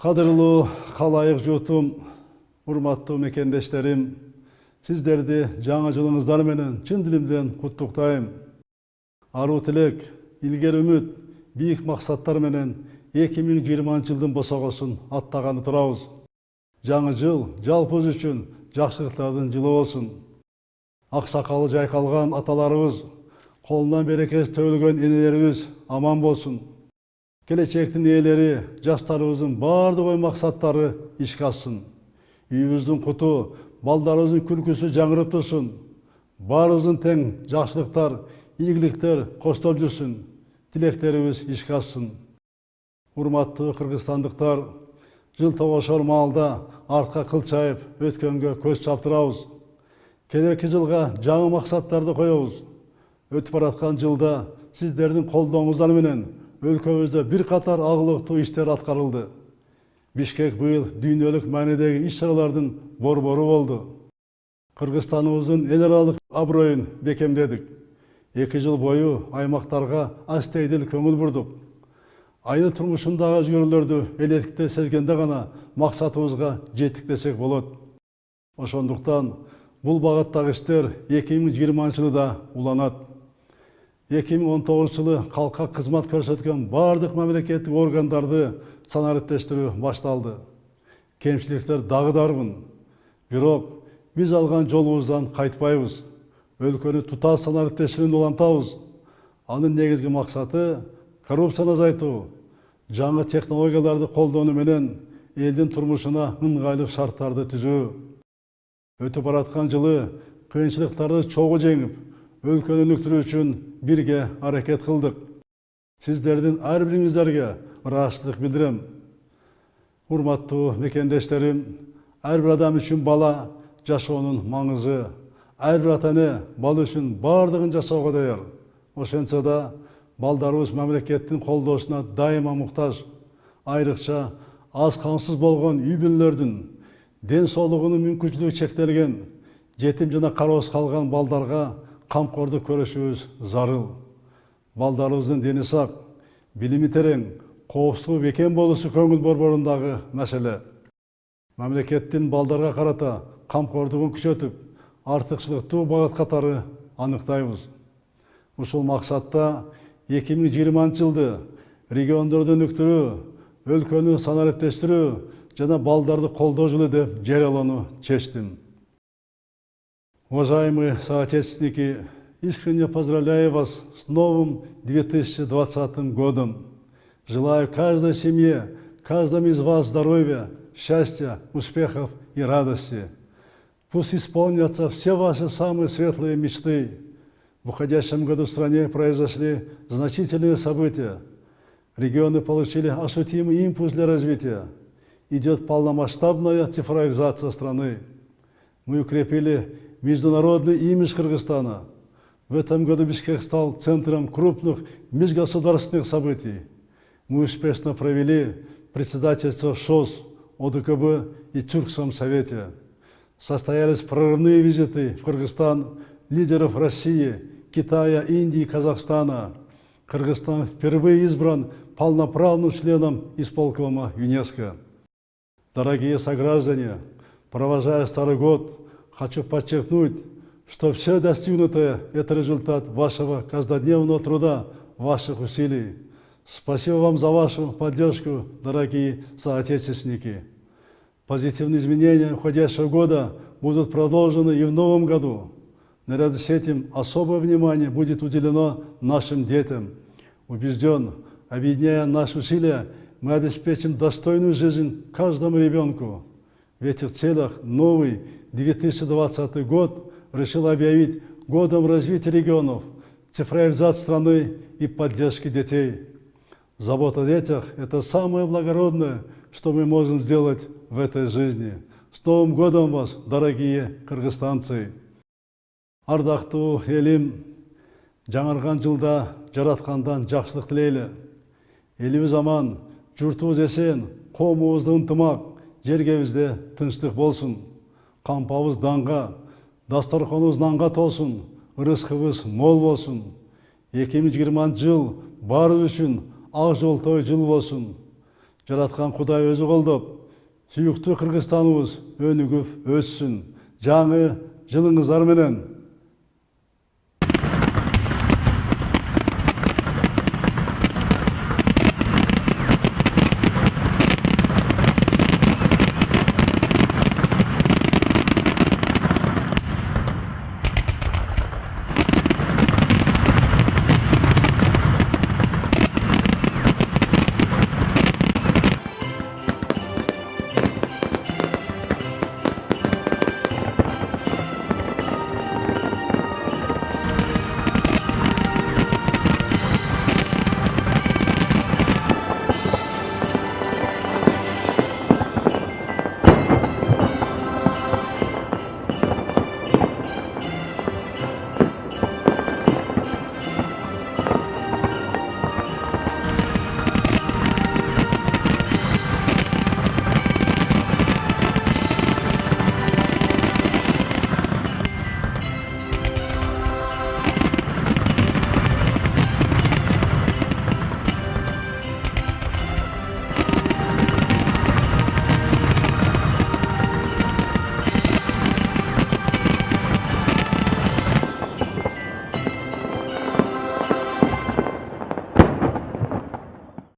Qadırlı xalayıq jutum, urmatlı mekendештерим, sizlerdi жаңа жылыңыздар менен чын дилимден куттуктайм. Ару тилек, илгер үмүт, бийик максаттар менен 2020 жылдын босогосун аттаганы турабыз. Жаңы жыл жалпыбыз үчүн жакшылыктардын жылы болсун. Аксакалы жайкалган аталарыбыз, колунан берекеси төгүлгөн энелерибиз аман болсун. Келечектин ээлери, жаштарыбыздын бардык ой максаттары ишке ашсын. Үйүбүздүн куту, балдарыбыздын күлкүсү жаңырып турсун. Баарыбыздын тең жакшылыктар, ийгиликтер коштоп жүрсүн. Тилектерибиз ишке ашсын. Урматтуу кыргызстандыктар, жыл тогошор маалда арка кылчайып, өткөнгө көз чаптырабыз. Келерки жылга жаңы максаттарды коебуз. Өтүп бараткан жылда сиздердин колдооңуздар менен өлкөбүздө бир катар агылыктуу иштер аткарылды. Бишкек быйыл дүйнөлүк маанидеги иш-чаралардын борбору болду. Кыргызстаныбыздын эл аралык аброюн бекемдедик. 2 жыл бою аймактарга астейдил көңүл бурдук. Айыл турмушундагы өзгөрүүлөрдү элестикте сезгенде гана максатыбызга жеттик десек болот. Ошондуктан бул багыттагы иштер 2020 жылда уланат. 2019 жылы халкка кызмат көрсөткөн бардык мамлекеттик органдарды санариптештирүү башталды. Кемчиликтер дагы дарбын. Бирок биз алган жолубуздан кайтпайбыз. Өлкөнү туташ санариптештирүүнү улантабыз. Анын негизги максаты коррупцияны азайтуу, жаңы технологияларды колдонуу менен элдин турмушуна ыңгайлуу шарттарды түзүү. Өтүп бараткан жылы кыйынчылыктарды чогуу жеңип, өлкөнү өнүктүрүү үчүн бирге аракет кылдык. Сиздердин ар бириңиздерге ыраазычылык билдирем. Урматтуу мекендештерим, ар бир адам үчүн бала жашоонун маңызы, ар бир ата-эне бала үчүн бардыгын жасоого даяр. Ошентсе да балдарыбыз мамлекеттин колдоосуна дайыма муктаж. Айрыкча аз камсыз болгон үй бүлөлөрдүн ден соолугунун мүмкүнчүлүгү чектелген, жетим жана кароосуз калган балдарга камкордук көрүшүбүз зарыл. Балдарыбыздын дени сак, билими терең, коопсуздугу бекем болуусу көңүл борборундагы маселе. Мамлекеттин балдарга карата камкордугун күчөтүп, артыкчылыктуу багыт катары аныктайбыз. Ушул максатта 2020 жылды региондорду өнүктүрүү, өлкөнү санариптештирүү жана балдарды колдоо жылы деп жарыялоону чечтим. Уважаемые соотечественники, искренне поздравляю вас с новым 2020 годом. Желаю каждой семье, каждому из вас здоровья, счастья, успехов и радости. Пусть исполнятся все ваши самые светлые мечты. В уходящем году в стране произошли значительные события. Регионы получили ощутимый импульс для развития. Идет полномасштабная цифровизация страны. Мы укрепили международный имидж Кыргызстана. В этом году Бишкек стал центром крупных межгосударственных событий. Мы успешно провели председательство в ШОС, ОДКБ и Тюркском совете. Состоялись прорывные визиты в Кыргызстан лидеров России, Китая, Индии, Казахстана. Кыргызстан впервые избран полноправным членом исполкома ЮНЕСКО. Дорогие сограждане, провожая Старый год, хочу подчеркнуть, что все достигнутое – это результат вашего каждодневного труда, ваших усилий. Спасибо вам за вашу поддержку, дорогие соотечественники. Позитивные изменения уходящего года будут продолжены и в новом году. Наряду с этим особое внимание будет уделено нашим детям. Убежден, объединяя наши усилия, мы обеспечим достойную жизнь каждому ребенку. В этих целях новый 2020 год решил объявить годом развития регионов, цифровизации страны и поддержки детей. Забота о детях – это самое благородное, что мы можем сделать в этой жизни. С Новым годом вас, дорогие кыргызстанцы! Ардактуу элим, жаңарган жылда жараткандан жакшылык тилейли. Элибиз аман, журтубуз эсен, коомубузда ынтымак, жергебизде тынчтык болсун. Кампабыз данга, дасторконубуз нанга толсун, ырыскыбыз мол болсун. 2020 жыл баарыбыз үчүн ак жол той жыл болсун. Жараткан Кудай өзү колдоп, сүйүктүү Кыргызстаныбыз өнүгүп өссүн. Жаңы жылыңыздар менен